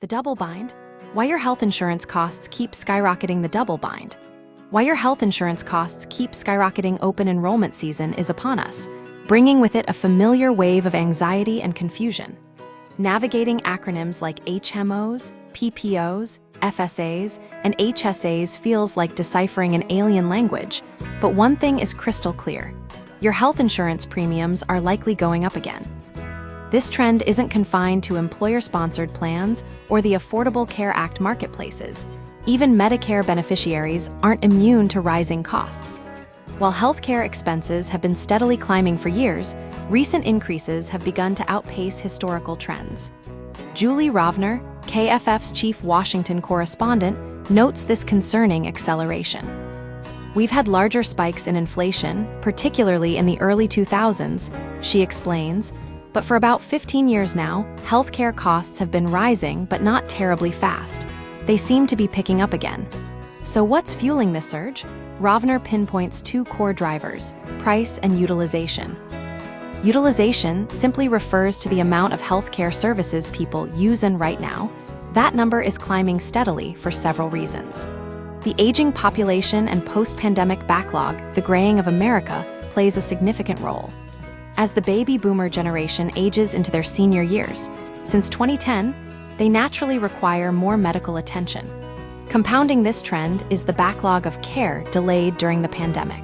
The double bind? Why your health insurance costs keep skyrocketing. The double bind. Why your health insurance costs keep skyrocketing. Open enrollment season is upon us, bringing with it a familiar wave of anxiety and confusion. Navigating acronyms like HMOs, PPOs, FSAs, and HSAs feels like deciphering an alien language, but one thing is crystal clear. Your health insurance premiums are likely going up again. This trend isn't confined to employer-sponsored plans or the Affordable Care Act marketplaces. Even Medicare beneficiaries aren't immune to rising costs. While healthcare expenses have been steadily climbing for years, recent increases have begun to outpace historical trends. Julie Rovner, KFF's chief Washington correspondent, notes this concerning acceleration. We've had larger spikes in inflation, particularly in the early 2000s, she explains, but for about 15 years now, healthcare costs have been rising, but not terribly fast. They seem to be picking up again. So what's fueling this surge? Rovner pinpoints two core drivers: price and utilization. Utilization simply refers to the amount of healthcare services people use, and right now, that number is climbing steadily for several reasons. The aging population and post-pandemic backlog, the graying of America, plays a significant role. As the baby boomer generation ages into their senior years, since 2010, they naturally require more medical attention. Compounding this trend is the backlog of care delayed during the pandemic.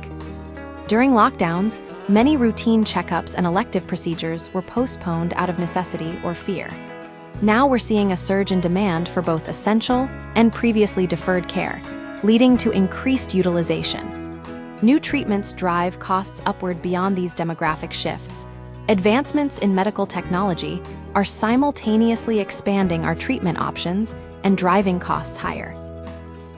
During lockdowns, many routine checkups and elective procedures were postponed out of necessity or fear. Now we're seeing a surge in demand for both essential and previously deferred care, leading to increased utilization. New treatments drive costs upward beyond these demographic shifts. Advancements in medical technology are simultaneously expanding our treatment options and driving costs higher.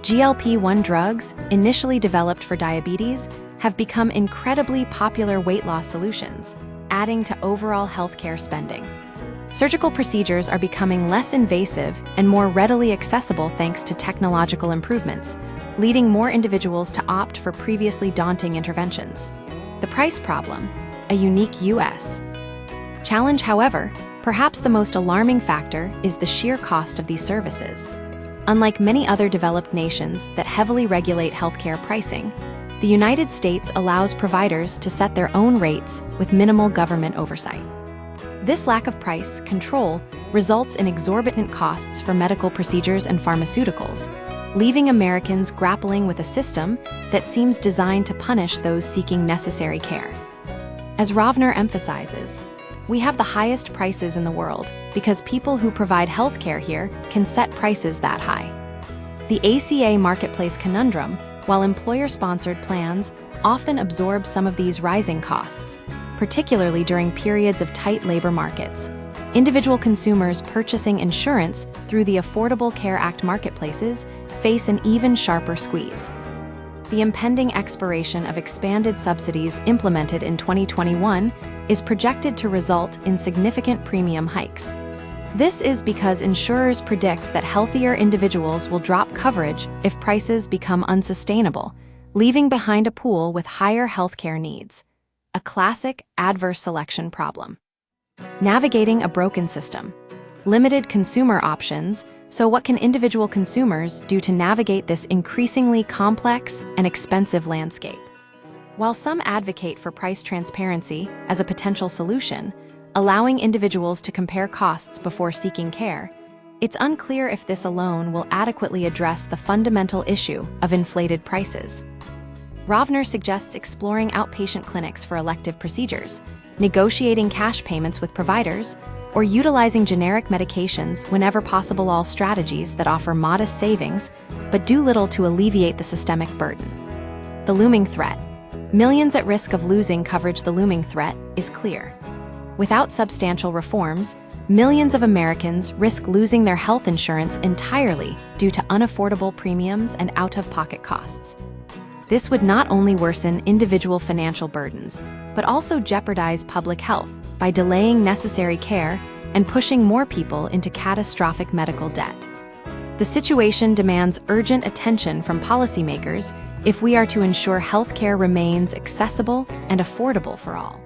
GLP-1 drugs, initially developed for diabetes, have become incredibly popular weight loss solutions, adding to overall healthcare spending. Surgical procedures are becoming less invasive and more readily accessible thanks to technological improvements, leading more individuals to opt for previously daunting interventions. The price problem, a unique U.S. challenge, however, perhaps the most alarming factor is the sheer cost of these services. Unlike many other developed nations that heavily regulate healthcare pricing, the United States allows providers to set their own rates with minimal government oversight. This lack of price control results in exorbitant costs for medical procedures and pharmaceuticals, leaving Americans grappling with a system that seems designed to punish those seeking necessary care. As Rovner emphasizes, we have the highest prices in the world because people who provide healthcare here can set prices that high. The ACA marketplace conundrum, while employer-sponsored plans often absorb some of these rising costs, particularly during periods of tight labor markets, individual consumers purchasing insurance through the Affordable Care Act marketplaces face an even sharper squeeze. The impending expiration of expanded subsidies implemented in 2021 is projected to result in significant premium hikes. This is because insurers predict that healthier individuals will drop coverage if prices become unsustainable, leaving behind a pool with higher healthcare needs. A classic adverse selection problem. Navigating a broken system. Limited consumer options. So what can individual consumers do to navigate this increasingly complex and expensive landscape? While some advocate for price transparency as a potential solution, allowing individuals to compare costs before seeking care, it's unclear if this alone will adequately address the fundamental issue of inflated prices. Rovner suggests exploring outpatient clinics for elective procedures, negotiating cash payments with providers, or utilizing generic medications whenever possible, all strategies that offer modest savings but do little to alleviate the systemic burden. The looming threat. Millions at risk of losing coverage. The looming threat is clear. Without substantial reforms, millions of Americans risk losing their health insurance entirely due to unaffordable premiums and out-of-pocket costs. This would not only worsen individual financial burdens, but also jeopardize public health by delaying necessary care and pushing more people into catastrophic medical debt. The situation demands urgent attention from policymakers if we are to ensure healthcare remains accessible and affordable for all.